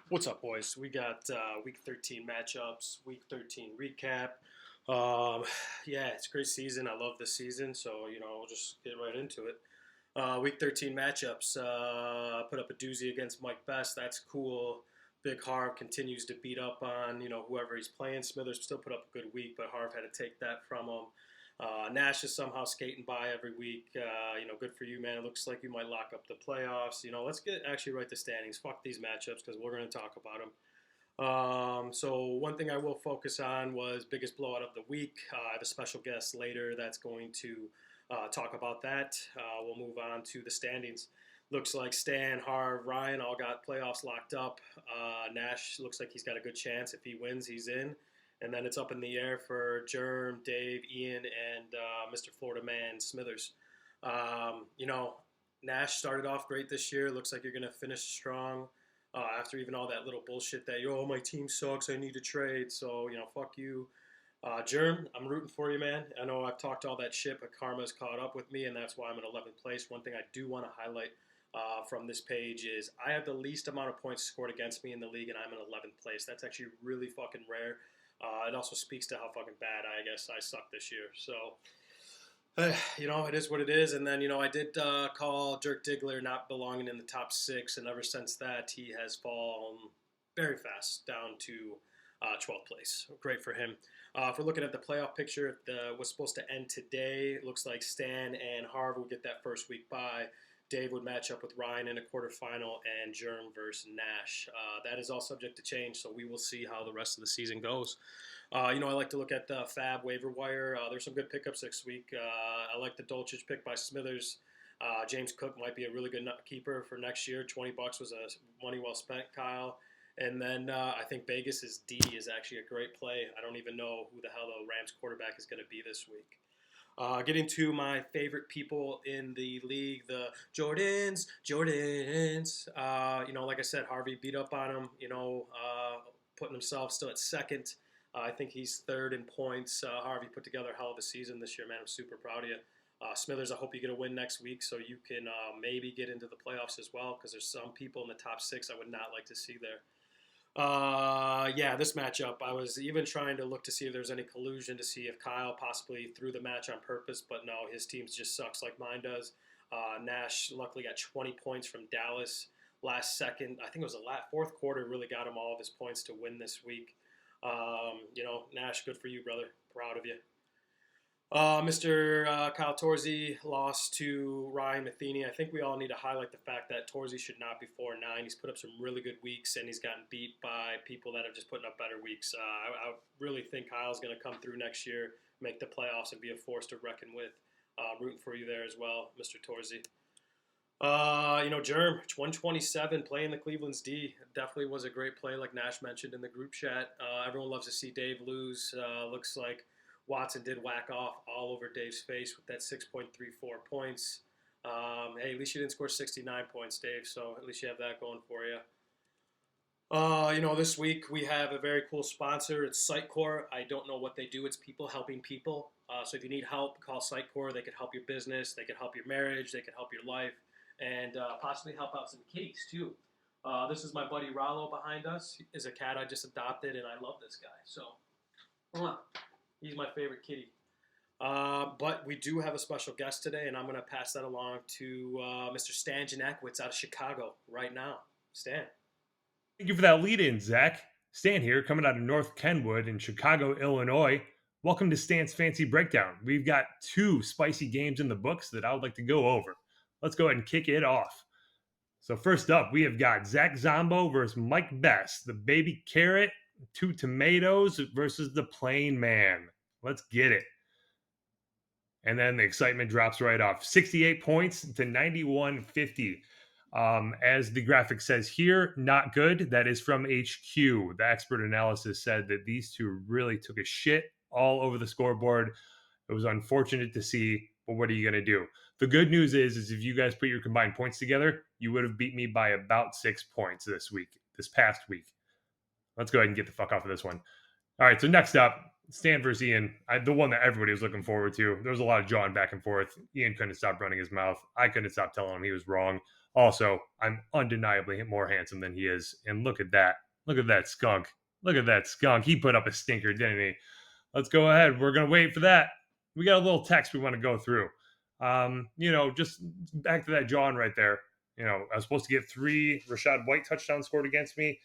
What's up, boys? We got week 13 matchups, week 13 recap. Yeah, it's a great season. I love this season, so we'll just get right into it. Week 13 matchups. Put up a doozy against Mike Best. That's cool. Big Harv continues to beat up on whoever he's playing. Smithers still put up a good week, but Harv had to take that from him. Nash is somehow skating by every week. Good for you, man. It looks like you might lock up the playoffs. Let's get actually right the standings. Fuck these matchups because we're going to talk about them. So one thing I will focus on was biggest blowout of the week. I have a special guest later that's going to talk about that. We'll move on to the standings. Looks like Stan, Harv, Ryan all got playoffs locked up. Nash looks like he's got a good chance. If he wins, he's in. And then it's up in the air for Germ, Dave, Ian, and Mr. Florida Man Smithers. Nash started off great this year. Looks like you're going to finish strong after even all that little bullshit that, my team sucks, I need to trade. So, fuck you. Germ, I'm rooting for you, man. I know I've talked all that shit, but karma's caught up with me, and that's why I'm in 11th place. One thing I do want to highlight from this page is I have the least amount of points scored against me in the league, and I'm in 11th place. That's actually really fucking rare. It also speaks to how fucking bad I guess I suck this year. So, it is what it is. And then, I did call Dirk Diggler not belonging in the top six. And ever since that, he has fallen very fast down to 12th place. Great for him. If we're looking at the playoff picture, it was supposed to end today. It looks like Stan and Harv would get that first week bye. Dave would match up with Ryan in a quarterfinal, and Germ versus Nash. That is all subject to change, so we will see how the rest of the season goes. I like to look at the Fab waiver wire. There's some good pickups next week. I like the Dolchich pick by Smithers. James Cook might be a really good keeper for next year. $20 was a money well spent, Kyle. And then I think Vegas' D is actually a great play. I don't even know who the hell the Rams quarterback is going to be this week. Getting to my favorite people in the league, the Jordans. Like I said, Harvey beat up on him, putting himself still at second. I think he's third in points. Harvey put together a hell of a season this year, man. I'm super proud of you. Smithers, I hope you get a win next week so you can maybe get into the playoffs as well, because there's some people in the top six I would not like to see there. This matchup, I was even trying to look to see if there's any collusion to see if Kyle possibly threw the match on purpose, but no, his team just sucks like mine does. Nash luckily got 20 points from Dallas last second. I think it was the fourth quarter really got him all of his points to win this week. Nash, good for you, brother. Proud of you. Mr. Kyle Torzi lost to Ryan Matheny. I think we all need to highlight the fact that Torzi should not be 4-9. He's put up some really good weeks, and he's gotten beat by people that have just put up better weeks. I really think Kyle's going to come through next year, make the playoffs, and be a force to reckon with. Rooting for you there as well, Mr. Torzi. Germ, 127 playing the Cleveland's D. Definitely was a great play, like Nash mentioned in the group chat. Everyone loves to see Dave lose. Looks like Watson did whack off all over Dave's face with that 6.34 points. Hey, at least you didn't score 69 points, Dave, so at least you have that going for you. This week we have a very cool sponsor. It's Sitecore. I don't know what they do. It's people helping people. So if you need help, call Sitecore. They could help your business. They could help your marriage. They could help your life. And possibly help out some kitties, too. This is my buddy Rollo behind us. He is a cat I just adopted, and I love this guy. So, he's my favorite kitty. But we do have a special guest today, and I'm going to pass that along to Mr. Stan Janakowitz out of Chicago right now. Stan. Thank you for that lead-in, Zach. Stan here, coming out of North Kenwood in Chicago, Illinois. Welcome to Stan's Fancy Breakdown. We've got two spicy games in the books that I would like to go over. Let's go ahead and kick it off. So first up, we have got Zach Zombo versus Mike Best, the baby carrot, two tomatoes versus the plain man. Let's get it. And then the excitement drops right off. 68 points to 91.50. As the graphic says here, not good. That is from HQ. The expert analysis said that these two really took a shit all over the scoreboard. It was unfortunate to see, but what are you going to do? The good news is if you guys put your combined points together, you would have beat me by about 6 points this past week. Let's go ahead and get the fuck off of this one. All right, so next up, Stan versus Ian, the one that everybody was looking forward to. There was a lot of jawing back and forth. Ian couldn't stop running his mouth. I couldn't stop telling him he was wrong. Also, I'm undeniably more handsome than he is. And look at that. Look at that skunk. Look at that skunk. He put up a stinker, didn't he? Let's go ahead. We're going to wait for that. We got a little text we want to go through. Just back to that John right there. I was supposed to get 3 Rashad White touchdowns scored against me.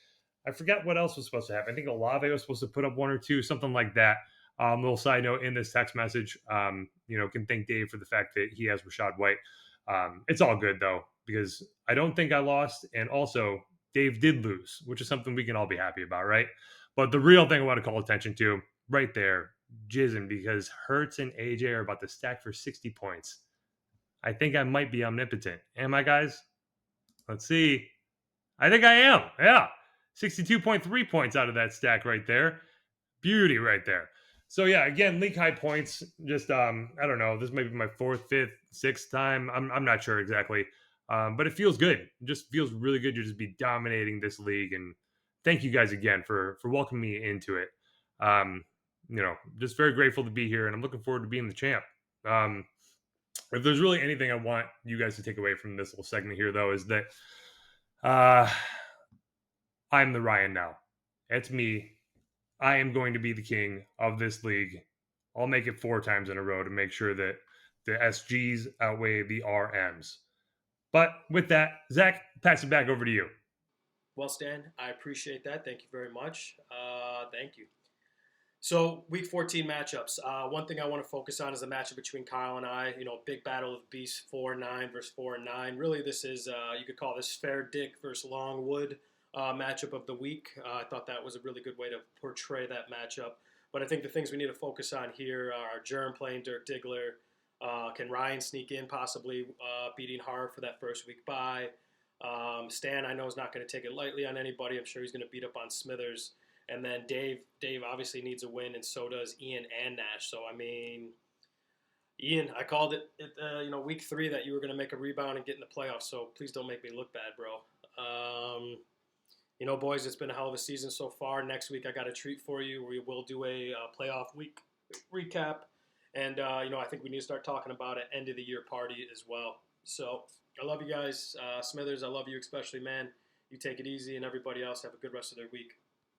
I forget what else was supposed to happen. I think Olave was supposed to put up 1 or 2, something like that. Little side note in this text message, can thank Dave for the fact that he has Rashad White. It's all good though, because I don't think I lost. And also, Dave did lose, which is something we can all be happy about, right? But the real thing I want to call attention to right there, jizzing, because Hertz and AJ are about to stack for 60 points. I think I might be omnipotent. Am I, guys? Let's see. I think I am. Yeah. 62.3 points out of that stack right there. Beauty right there. So yeah, again, league high points. Just I don't know. This might be my 4th, 5th, 6th time. I'm not sure exactly. But it feels good. It just feels really good to just be dominating this league. And thank you guys again for welcoming me into it. Um, just very grateful to be here, and I'm looking forward to being the champ. If there's really anything I want you guys to take away from this little segment here, though, is that uh, I'm the Ryan now. It's me. I am going to be the king of this league. I'll make it 4 times in a row to make sure that the SGs outweigh the RMs. But with that, Zach, pass it back over to you. Well, Stan, I appreciate that. Thank you very much. Thank you. So, week 14 matchups. One thing I want to focus on is the matchup between Kyle and I. Big battle of beasts, 4-9 versus 4-9. Really, this is, you could call this fair dick versus Longwood matchup of the week. I thought that was a really good way to portray that matchup. But I think the things we need to focus on here are Germ playing Dirk Diggler. Can Ryan sneak in, possibly beating Harv for that first week bye? Stan, I know, is not going to take it lightly on anybody. I'm sure he's going to beat up on Smithers. And then Dave obviously needs a win, and so does Ian and Nash. So, I mean, Ian, I called it, week 3 that you were going to make a rebound and get in the playoffs. So please don't make me look bad, bro. Boys, it's been a hell of a season so far. Next week, I got a treat for you. We will do a playoff week recap. And, I think we need to start talking about an end of the year party as well. So I love you guys. Smithers, I love you especially, man. You take it easy, and everybody else have a good rest of their week.